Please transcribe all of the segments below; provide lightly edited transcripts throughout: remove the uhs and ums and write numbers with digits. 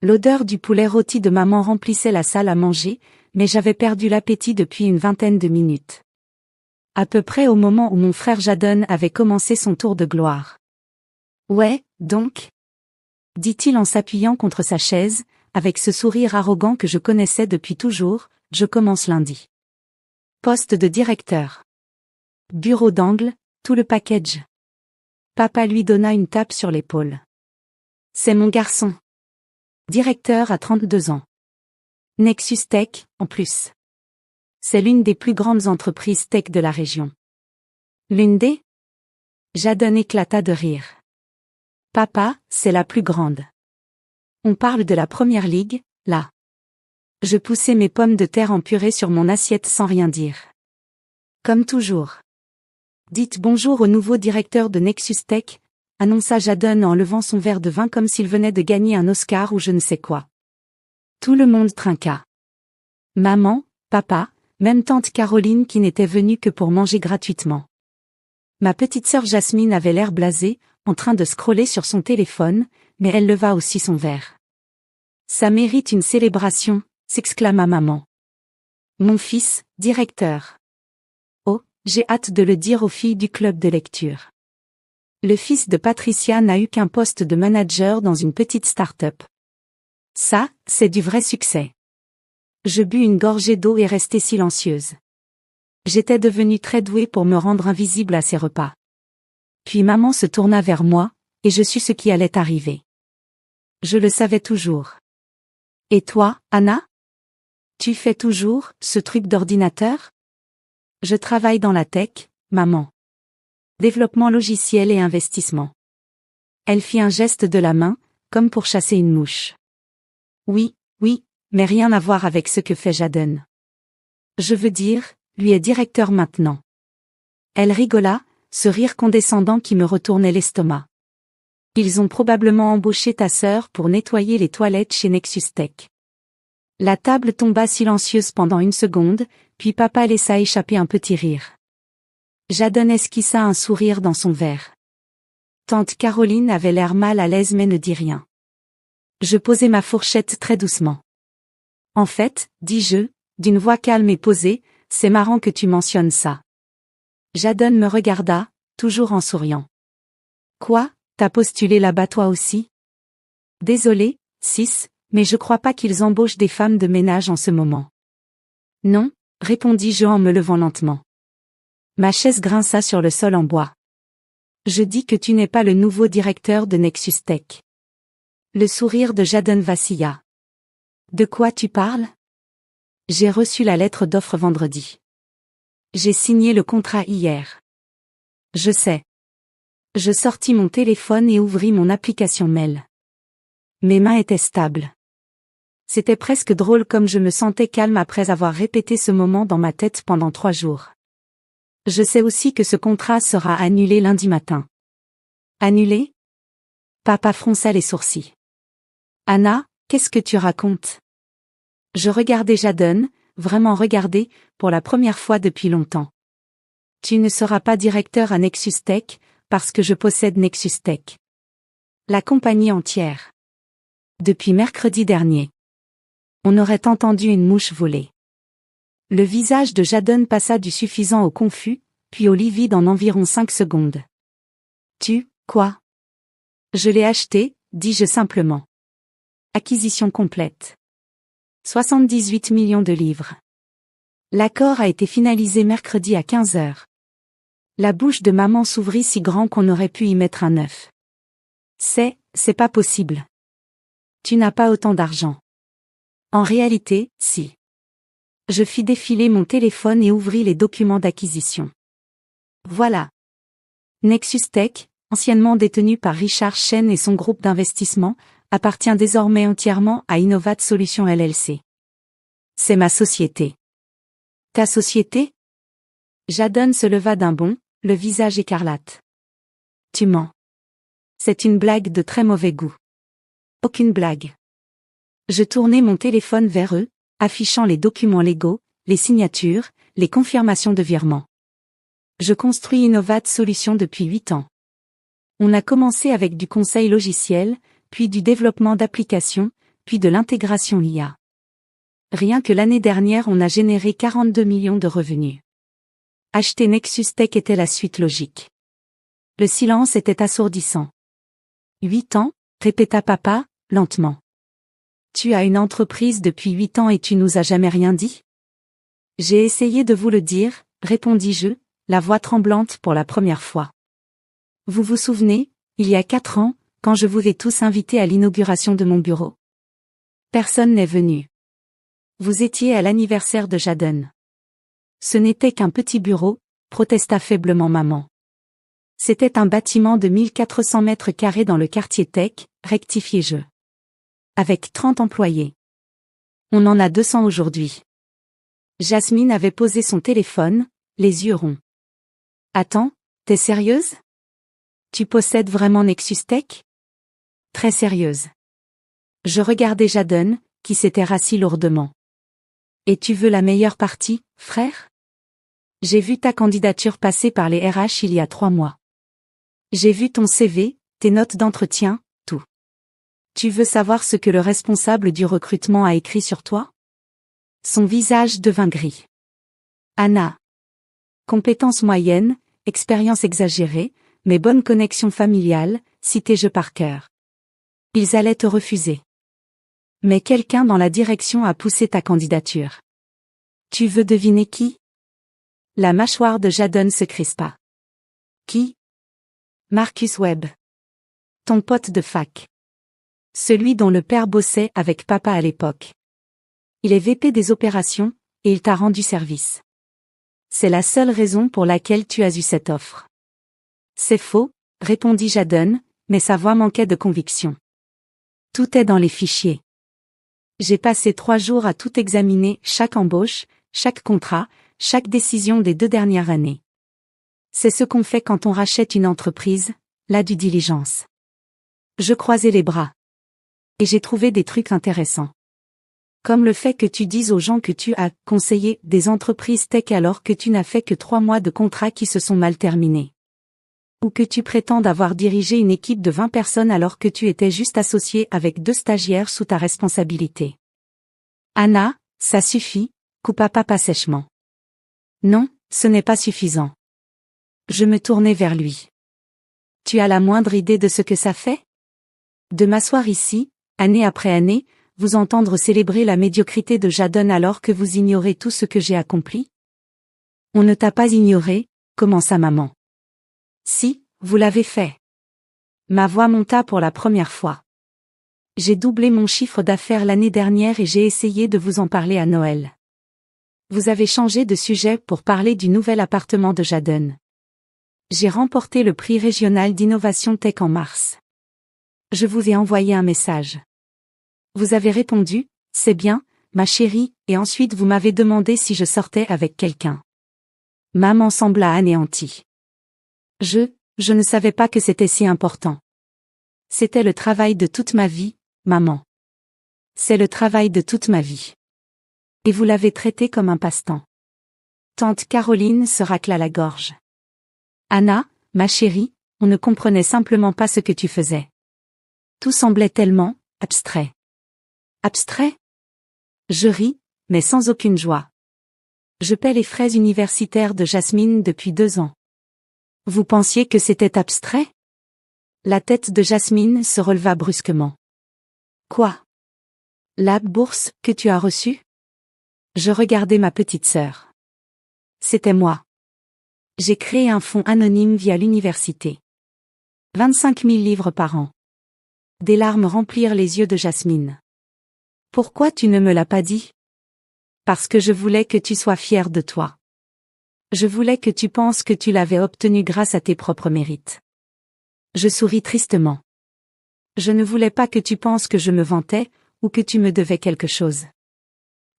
L'odeur du poulet rôti de maman remplissait la salle à manger, mais j'avais perdu l'appétit depuis une vingtaine de minutes. À peu près au moment où mon frère Jadon avait commencé son tour de gloire. Ouais, donc? Dit-il en s'appuyant contre sa chaise, avec ce sourire arrogant que je connaissais depuis toujours, je commence lundi. Poste de directeur. Bureau d'angle, tout le package. Papa lui donna une tape sur l'épaule. C'est mon garçon. Directeur à 32 ans. Nexus Tech, en plus. C'est l'une des plus grandes entreprises tech de la région. L'une des? Jadon éclata de rire. Papa, c'est la plus grande. On parle de la première ligue, là. Je poussai mes pommes de terre en purée sur mon assiette sans rien dire. Comme toujours. Dites bonjour au nouveau directeur de Nexus Tech, annonça Jadon en levant son verre de vin comme s'il venait de gagner un Oscar ou je ne sais quoi. Tout le monde trinqua. Maman, papa, même tante Caroline qui n'était venue que pour manger gratuitement. Ma petite sœur Jasmine avait l'air blasée, en train de scroller sur son téléphone, mais elle leva aussi son verre. Ça mérite une célébration, s'exclama maman. Mon fils, directeur. Oh, j'ai hâte de le dire aux filles du club de lecture. Le fils de Patricia n'a eu qu'un poste de manager dans une petite start-up. Ça, c'est du vrai succès. Je bus une gorgée d'eau et restai silencieuse. J'étais devenue très douée pour me rendre invisible à ses repas. Puis maman se tourna vers moi, et je sus ce qui allait arriver. Je le savais toujours. Et toi, Anna? Tu fais toujours ce truc d'ordinateur? Je travaille dans la tech, maman. Développement logiciel et investissement. Elle fit un geste de la main, comme pour chasser une mouche. Oui, mais rien à voir avec ce que fait Jadon. Je veux dire, lui est directeur maintenant. Elle rigola, ce rire condescendant qui me retournait l'estomac. Ils ont probablement embauché ta sœur pour nettoyer les toilettes chez Nexus Tech. La table tomba silencieuse pendant une seconde, puis papa laissa échapper un petit rire. Jadon esquissa un sourire dans son verre. Tante Caroline avait l'air mal à l'aise mais ne dit rien. Je posai ma fourchette très doucement. En fait, dis-je, d'une voix calme et posée, c'est marrant que tu mentionnes ça. Jadon me regarda, toujours en souriant. Quoi, t'as postulé là-bas toi aussi? Désolé, sis, mais je crois pas qu'ils embauchent des femmes de ménage en ce moment. Non, répondis-je en me levant lentement. Ma chaise grinça sur le sol en bois. Je dis que tu n'es pas le nouveau directeur de Nexus Tech. Le sourire de Jadon vacilla. De quoi tu parles? J'ai reçu la lettre d'offre vendredi. J'ai signé le contrat hier. Je sais. Je sortis mon téléphone et ouvris mon application mail. Mes mains étaient stables. C'était presque drôle comme je me sentais calme après avoir répété ce moment dans ma tête pendant 3 jours. Je sais aussi que ce contrat sera annulé lundi matin. Annulé? Papa fronça les sourcils. Anna, qu'est-ce que tu racontes? Je regardais Jadon, vraiment regardé, pour la première fois depuis longtemps. Tu ne seras pas directeur à Nexus Tech, parce que je possède Nexus Tech. La compagnie entière. Depuis mercredi dernier. On aurait entendu une mouche voler. Le visage de Jadon passa du suffisant au confus, puis au livide en environ 5 secondes. Quoi? Je l'ai acheté, dis-je simplement. Acquisition complète. 78 millions de livres. L'accord a été finalisé mercredi à 15 heures. La bouche de maman s'ouvrit si grand qu'on aurait pu y mettre un œuf. C'est pas possible. Tu n'as pas autant d'argent. En réalité, si. Je fis défiler mon téléphone et ouvris les documents d'acquisition. Voilà. Nexus Tech, anciennement détenu par Richard Chen et son groupe d'investissement, appartient désormais entièrement à Innovat Solutions LLC. C'est ma société. Ta société? Jadon se leva d'un bond, le visage écarlate. Tu mens. C'est une blague de très mauvais goût. Aucune blague. Je tournai mon téléphone vers eux, affichant les documents légaux, les signatures, les confirmations de virement. Je construis Innovat Solutions depuis 8 ans. On a commencé avec du conseil logiciel, puis du développement d'applications, puis de l'intégration IA. Rien que l'année dernière on a généré 42 millions de revenus. Acheter Nexus Tech était la suite logique. Le silence était assourdissant. 8 ans, répéta papa, lentement. Tu as une entreprise depuis 8 ans et tu nous as jamais rien dit? J'ai essayé de vous le dire, répondis-je, la voix tremblante pour la première fois. Vous vous souvenez, il y a 4 ans, quand je vous ai tous invités à l'inauguration de mon bureau? Personne n'est venu. Vous étiez à l'anniversaire de Jadon. Ce n'était qu'un petit bureau, protesta faiblement maman. C'était un bâtiment de 1400 mètres carrés dans le quartier Tech, rectifiai-je. Avec 30 employés. On en a 200 aujourd'hui. Jasmine avait posé son téléphone, les yeux ronds. Attends, t'es sérieuse? Tu possèdes vraiment Nexus Tech? Très sérieuse. Je regardais Jadon, qui s'était rassis lourdement. Et tu veux la meilleure partie, frère? J'ai vu ta candidature passer par les RH il y a 3 mois. J'ai vu ton CV, tes notes d'entretien, tout. Tu veux savoir ce que le responsable du recrutement a écrit sur toi? Son visage devint gris. Anna. Compétences moyennes, expérience exagérée, mais bonne connexion familiale, citai-je par cœur. Ils allaient te refuser. Mais quelqu'un dans la direction a poussé ta candidature. Tu veux deviner qui? La mâchoire de Jadon se crispa. Qui? Marcus Webb. Ton pote de fac. Celui dont le père bossait avec papa à l'époque. Il est VP des opérations, et il t'a rendu service. C'est la seule raison pour laquelle tu as eu cette offre. C'est faux, répondit Jadon, mais sa voix manquait de conviction. Tout est dans les fichiers. J'ai passé 3 jours à tout examiner, chaque embauche, chaque contrat, chaque décision des 2 dernières années. C'est ce qu'on fait quand on rachète une entreprise, la due diligence. Je croisais les bras. Et j'ai trouvé des trucs intéressants. Comme le fait que tu dises aux gens que tu as conseillé des entreprises tech alors que tu n'as fait que 3 mois de contrats qui se sont mal terminés. Ou que tu prétendes avoir dirigé une équipe de 20 personnes alors que tu étais juste associé avec 2 stagiaires sous ta responsabilité. Anna, ça suffit, coupa papa sèchement. Non, ce n'est pas suffisant. Je me tournai vers lui. Tu as la moindre idée de ce que ça fait? De m'asseoir ici, année après année, vous entendre célébrer la médiocrité de Jadon alors que vous ignorez tout ce que j'ai accompli? On ne t'a pas ignoré, commença maman. Si, vous l'avez fait. Ma voix monta pour la première fois. J'ai doublé mon chiffre d'affaires l'année dernière et j'ai essayé de vous en parler à Noël. Vous avez changé de sujet pour parler du nouvel appartement de Jadon. J'ai remporté le prix régional d'innovation tech en mars. Je vous ai envoyé un message. Vous avez répondu, c'est bien, ma chérie, et ensuite vous m'avez demandé si je sortais avec quelqu'un. Maman sembla anéantie. Je ne savais pas que c'était si important. C'était le travail de toute ma vie, maman. C'est le travail de toute ma vie. Et vous l'avez traité comme un passe-temps. Tante Caroline se racla la gorge. Anna, ma chérie, on ne comprenait simplement pas ce que tu faisais. Tout semblait tellement abstrait. Abstrait? Je ris, mais sans aucune joie. Je paie les frais universitaires de Jasmine depuis 2 ans. Vous pensiez que c'était abstrait? La tête de Jasmine se releva brusquement. Quoi? La bourse que tu as reçue? Je regardais ma petite sœur. C'était moi. J'ai créé un fonds anonyme via l'université. 25 000 livres par an. Des larmes remplirent les yeux de Jasmine. Pourquoi tu ne me l'as pas dit? Parce que je voulais que tu sois fière de toi. Je voulais que tu penses que tu l'avais obtenu grâce à tes propres mérites. Je souris tristement. Je ne voulais pas que tu penses que je me vantais, ou que tu me devais quelque chose.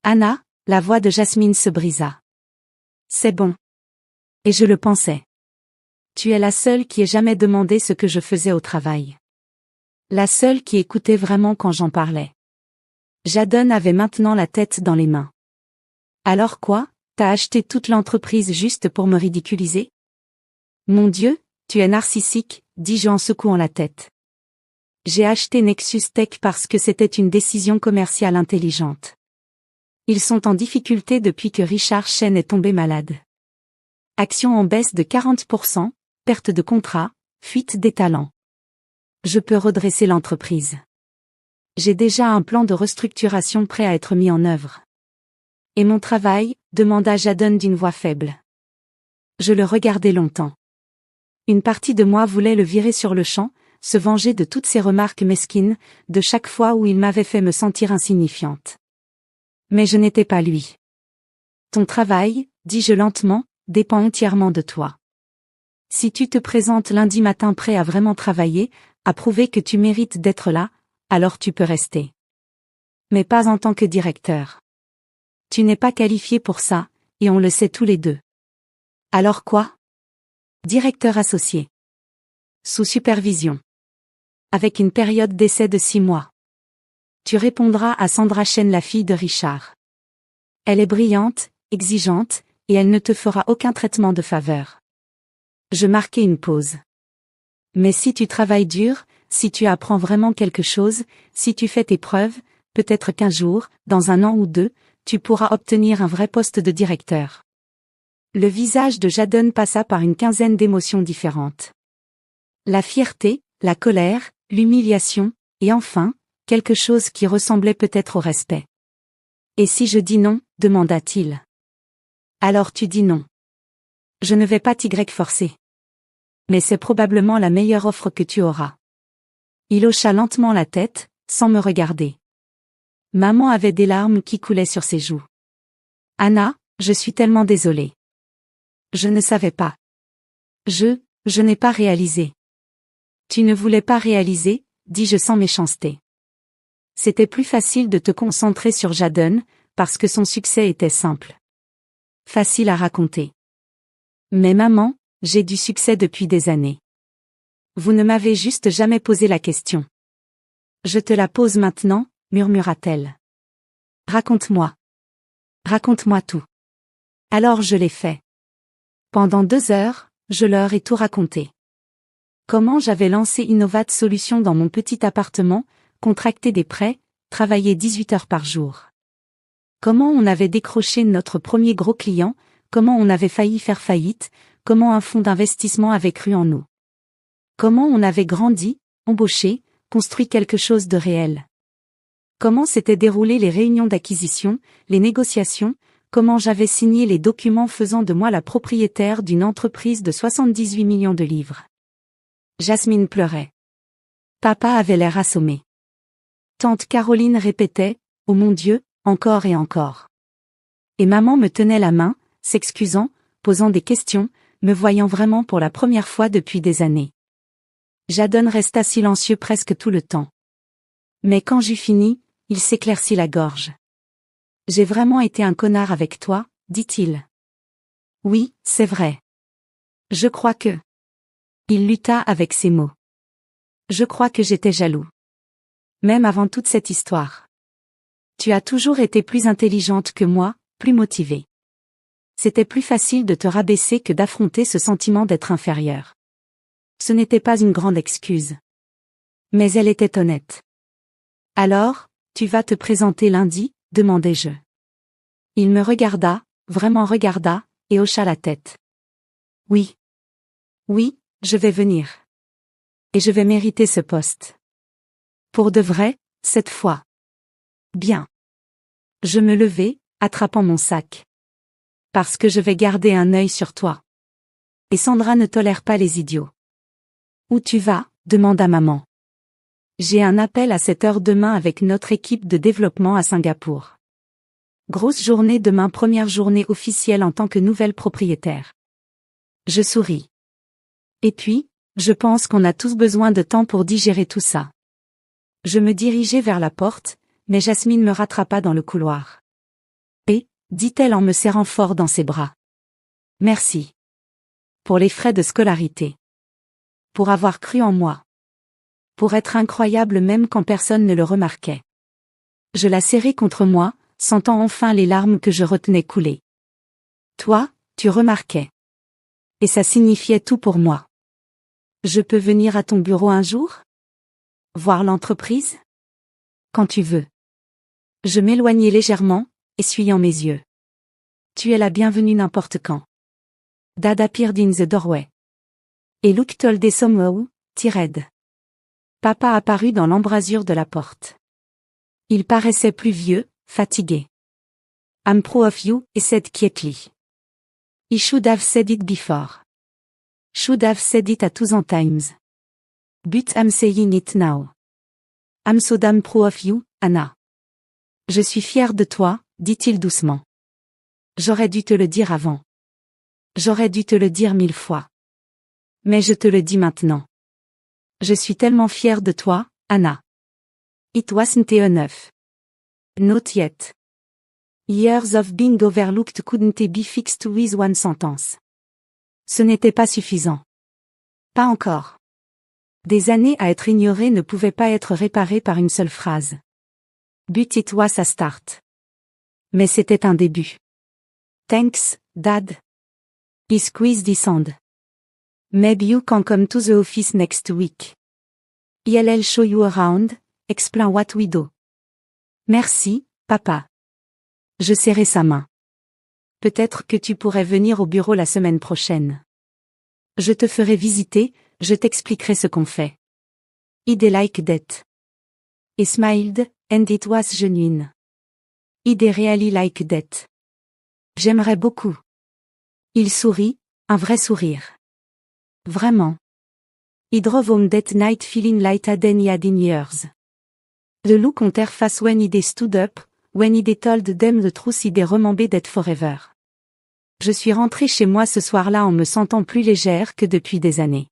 Anna, la voix de Jasmine se brisa. C'est bon. Et je le pensais. Tu es la seule qui ait jamais demandé ce que je faisais au travail. La seule qui écoutait vraiment quand j'en parlais. Jadon avait maintenant la tête dans les mains. Alors quoi? T'as acheté toute l'entreprise juste pour me ridiculiser? Mon Dieu, tu es narcissique, dis-je en secouant la tête. J'ai acheté Nexus Tech parce que c'était une décision commerciale intelligente. Ils sont en difficulté depuis que Richard Chen est tombé malade. Action en baisse de 40%, perte de contrat, fuite des talents. Je peux redresser l'entreprise. J'ai déjà un plan de restructuration prêt à être mis en œuvre. Et mon travail, demanda Jadon d'une voix faible. Je le regardais longtemps. Une partie de moi voulait le virer sur le champ, se venger de toutes ses remarques mesquines, de chaque fois où il m'avait fait me sentir insignifiante. Mais je n'étais pas lui. Ton travail, dis-je lentement, dépend entièrement de toi. Si tu te présentes lundi matin prêt à vraiment travailler, à prouver que tu mérites d'être là, alors tu peux rester. Mais pas en tant que directeur. Tu n'es pas qualifié pour ça, et on le sait tous les deux. Alors quoi? Directeur associé. Sous supervision. Avec une période d'essai de 6 mois. Tu répondras à Sandra Chen, la fille de Richard. Elle est brillante, exigeante, et elle ne te fera aucun traitement de faveur. Je marquai une pause. Mais si tu travailles dur, si tu apprends vraiment quelque chose, si tu fais tes preuves, peut-être qu'un jour, dans 1 an ou 2, tu pourras obtenir un vrai poste de directeur. Le visage de Jadon passa par une quinzaine d'émotions différentes. La fierté, la colère, l'humiliation, et enfin, quelque chose qui ressemblait peut-être au respect. Et si je dis non, demanda-t-il. Alors tu dis non. Je ne vais pas t'y forcer. Mais c'est probablement la meilleure offre que tu auras. Il hocha lentement la tête, sans me regarder. Maman avait des larmes qui coulaient sur ses joues. Anna, je suis tellement désolée. Je ne savais pas. Je n'ai pas réalisé. Tu ne voulais pas réaliser, dis-je sans méchanceté. C'était plus facile de te concentrer sur Jadon, parce que son succès était simple. Facile à raconter. Mais maman, j'ai du succès depuis des années. Vous ne m'avez juste jamais posé la question. Je te la pose maintenant, murmura-t-elle. Raconte-moi. Raconte-moi tout. Alors je l'ai fait. Pendant 2 heures, je leur ai tout raconté. Comment j'avais lancé Innovat Solutions dans mon petit appartement, contracté des prêts, travaillé 18 heures par jour. Comment on avait décroché notre premier gros client, comment on avait failli faire faillite, comment un fonds d'investissement avait cru en nous. Comment on avait grandi, embauché, construit quelque chose de réel. Comment s'étaient déroulées les réunions d'acquisition, les négociations, comment j'avais signé les documents faisant de moi la propriétaire d'une entreprise de 78 millions de livres. Jasmine pleurait. Papa avait l'air assommé. Tante Caroline répétait, « Oh mon Dieu, encore et encore ». Et maman me tenait la main, s'excusant, posant des questions, me voyant vraiment pour la première fois depuis des années. Jadon resta silencieux presque tout le temps. Mais quand j'eus fini, il s'éclaircit la gorge. « J'ai vraiment été un connard avec toi, dit-il. Oui, c'est vrai. Je crois que... Il lutta avec ses mots. Je crois que j'étais jaloux. Même avant toute cette histoire. Tu as toujours été plus intelligente que moi, plus motivée. C'était plus facile de te rabaisser que d'affronter ce sentiment d'être inférieur. Ce n'était pas une grande excuse. Mais elle était honnête. Alors, tu vas te présenter lundi, demandai-je. Il me regarda, vraiment regarda, et hocha la tête. Oui. Oui, je vais venir. Et je vais mériter ce poste. Pour de vrai, cette fois. Bien. Je me levai, attrapant mon sac. Parce que je vais garder un œil sur toi. Et Sandra ne tolère pas les idiots. Où tu vas? Demanda maman. J'ai un appel à 7 heures demain avec notre équipe de développement à Singapour. Grosse journée demain, première journée officielle en tant que nouvelle propriétaire. Je souris. Et puis, je pense qu'on a tous besoin de temps pour digérer tout ça. Je me dirigeai vers la porte, mais Jasmine me rattrapa dans le couloir. Et, dit-elle en me serrant fort dans ses bras. Merci. Pour les frais de scolarité. Pour avoir cru en moi. Pour être incroyable même quand personne ne le remarquait. Je la serrai contre moi, sentant enfin les larmes que je retenais couler. Toi, tu remarquais. Et ça signifiait tout pour moi. Je peux venir à ton bureau un jour? Voir l'entreprise? Quand tu veux. Je m'éloignai légèrement, essuyant mes yeux. Tu es la bienvenue n'importe quand. Dad appeared in the doorway. Et Luke told us somehow, tired. Papa apparut dans l'embrasure de la porte. Il paraissait plus vieux, fatigué. I'm proud of you, he said quietly. He should have said it before. Should have said it a thousand times. But I'm saying it now. I'm so damn proud of you, Anna. Je suis fier de toi, dit-il doucement. J'aurais dû te le dire avant. J'aurais dû te le dire 1000 fois. Mais je te le dis maintenant. Je suis tellement fier de toi, Anna. It wasn't enough. Not yet. Years of being overlooked couldn't be fixed with one sentence. Ce n'était pas suffisant. Pas encore. Des années à être ignorées ne pouvaient pas être réparées par une seule phrase. But it was a start. Mais c'était un début. Thanks, Dad. He squeezed his hand. Maybe you can come to the office next week. I'll show you around, explain what we do. Merci, papa. Je serrai sa main. Peut-être que tu pourrais venir au bureau la semaine prochaine. Je te ferai visiter, je t'expliquerai ce qu'on fait. He'd like that. He smiled, and it was genuine. He'd really like that. J'aimerais beaucoup. Il sourit, un vrai sourire. Vraiment. He drove home that night feeling lighter than he had in years. The look on their face when he stood up, when he told them the truth he remembered that forever. Je suis rentrée chez moi ce soir-là en me sentant plus légère que depuis des années.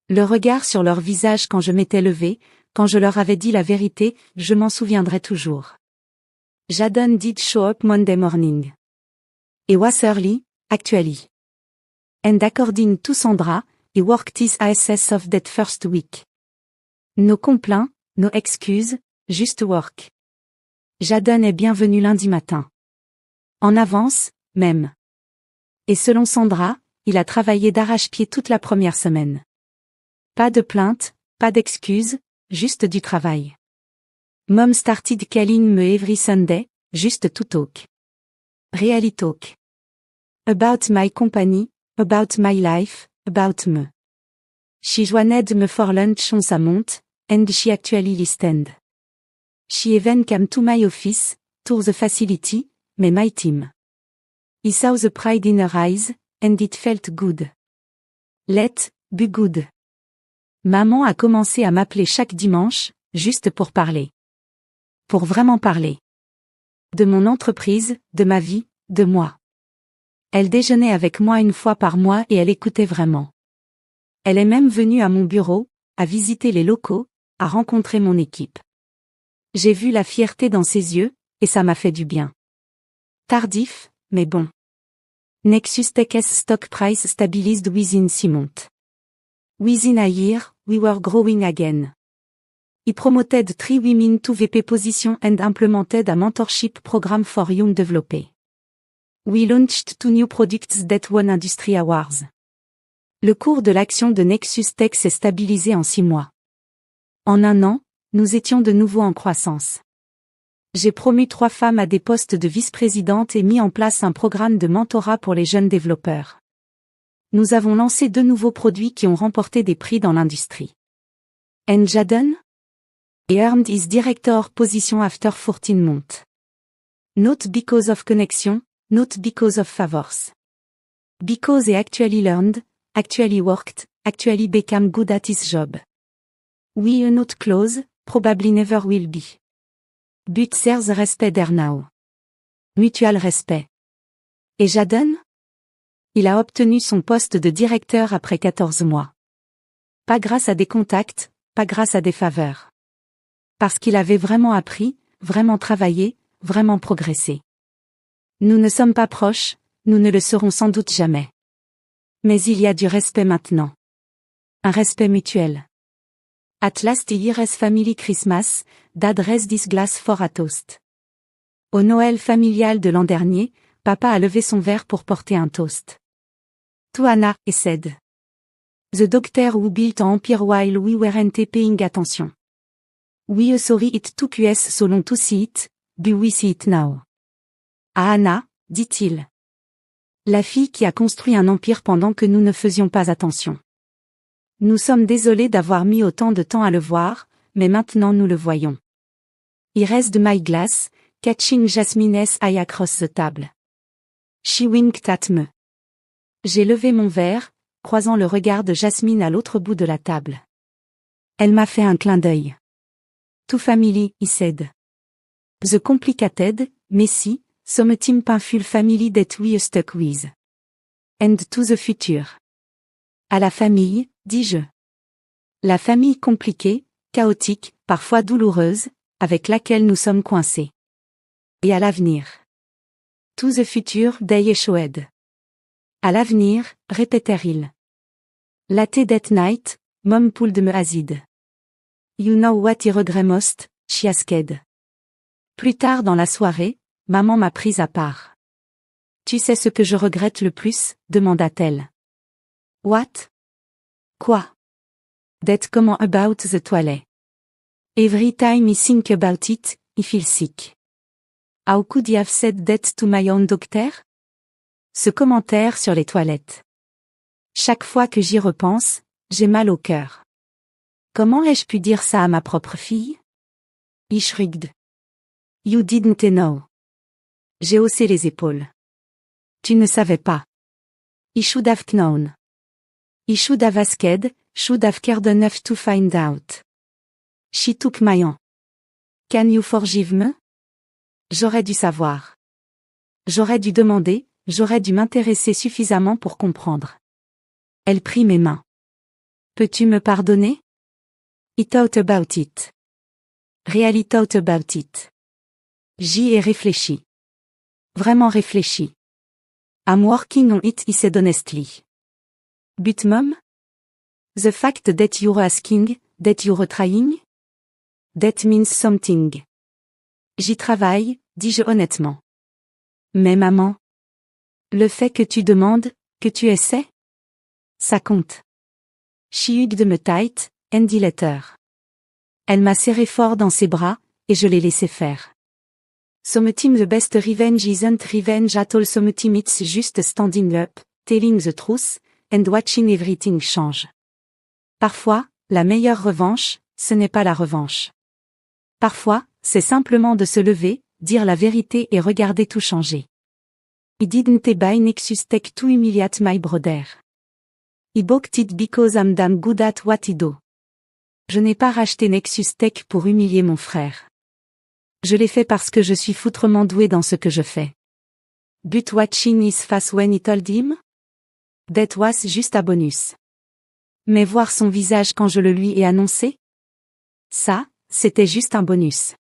Le regard sur leur visage quand je m'étais levée, quand je leur avais dit la vérité, je m'en souviendrai toujours. Jadon did show up Monday morning. It was early, actually. And according to Sandra, he worked his asses off that first week. No complaints, no excuses, just work. Jadon est bienvenu lundi matin. En avance, même. Et selon Sandra, il a travaillé d'arrache-pied toute la première semaine. Pas de plainte, pas d'excuses, juste du travail. Mom started calling me every Sunday, juste to talk. Really talk. About my company, about my life, about me. She joined me for lunch once a month, and she actually listened. She even came to my office, to the facility, met my team. I saw the pride in her eyes, and it felt good. Let be good. Maman a commencé à m'appeler chaque dimanche, juste pour parler. Pour vraiment parler. De mon entreprise, de ma vie, de moi. Elle déjeunait avec moi une fois par mois et elle écoutait vraiment. Elle est même venue à mon bureau, à visiter les locaux, à rencontrer mon équipe. J'ai vu la fierté dans ses yeux, et ça m'a fait du bien. Tardif, mais bon. Nexus Tech's stock price stabilized within 6 months. Within a year, we were growing again. He promoted 3 women to VP position and implemented a mentorship program for young developers. We launched 2 new products that won industry awards. Le cours de l'action de Nexus Tech s'est stabilisé en 6 mois. En 1 an, nous étions de nouveau en croissance. J'ai promu 3 femmes à des postes de vice-présidente et mis en place un programme de mentorat pour les jeunes développeurs. Nous avons lancé 2 nouveaux produits qui ont remporté des prix dans l'industrie. And Jadon? He earned his director position after 14 months. Not because of connection, not because of favors. Because he actually learned, actually worked, actually became good at his job. We are not close, probably never will be. But there's respect there now. Mutual respect. Et Jadon? Il a obtenu son poste de directeur après 14 mois. Pas grâce à des contacts, pas grâce à des faveurs. Parce qu'il avait vraiment appris, vraiment travaillé, vraiment progressé. Nous ne sommes pas proches, nous ne le serons sans doute jamais. Mais il y a du respect maintenant. Un respect mutuel. At last year's family Christmas, Dad raised this glass for a toast. Au Noël familial de l'an dernier, papa a levé son verre pour porter un toast. To Anna, he said. The doctor who built an empire while we weren't paying attention. We sorry it took us so long to see it, but we see it now. À Anna, dit-il. La fille qui a construit un empire pendant que nous ne faisions pas attention. Nous sommes désolés d'avoir mis autant de temps à le voir, mais maintenant nous le voyons. I raised my glass, catching Jasmine's eye across the table. She winked at me. J'ai levé mon verre, croisant le regard de Jasmine à l'autre bout de la table. Elle m'a fait un clin d'œil. To family, he said. The complicated, messy, sometimes painful family that we stuck with. And to the future. À la famille, dis-je. La famille compliquée, chaotique, parfois douloureuse, avec laquelle nous sommes coincés. Et à l'avenir. To the future they echoed. À l'avenir, répétèrent-ils. Late that night, mom pulled me acid. You know what I regret most, she asked. Plus tard dans la soirée, maman m'a prise à part. Tu sais ce que je regrette le plus, demanda-t-elle. What? Quoi? That comment about the toilet. Every time I think about it, I feel sick. How could I have said that to my own doctor? Ce commentaire sur les toilettes. Chaque fois que j'y repense, j'ai mal au cœur. Comment ai-je pu dire ça à ma propre fille? I shrugged. You didn't know. J'ai haussé les épaules. Tu ne savais pas. I should have known. I should have asked, should have cared enough to find out. She took my hand. Can you forgive me? J'aurais dû savoir. J'aurais dû demander, j'aurais dû m'intéresser suffisamment pour comprendre. Elle prit mes mains. Peux-tu me pardonner? I thought about it. Really thought about it. J'y ai réfléchi. Vraiment réfléchi. I'm working on it, he said honestly. But mom? The fact that you're asking, that you're trying? That means something. J'y travaille, dis-je honnêtement. Mais maman? Le fait que tu demandes, que tu essaies? Ça compte. She hugged me tight, and let her. Elle m'a serré fort dans ses bras, et je l'ai laissé faire. Sometimes the best revenge isn't revenge at all, sometimes it's just standing up, telling the truth, and watching everything change. Parfois, la meilleure revanche, ce n'est pas la revanche. Parfois, c'est simplement de se lever, dire la vérité et regarder tout changer. I didn't buy Nexus Tech to humiliate my brother. I bought it because I'm damn good at what I do. Je n'ai pas racheté Nexus Tech pour humilier mon frère. Je l'ai fait parce que je suis foutrement doué dans ce que je fais. But watching his face when I told him? That was just a bonus. Mais voir son visage quand je le lui ai annoncé? Ça, c'était juste un bonus.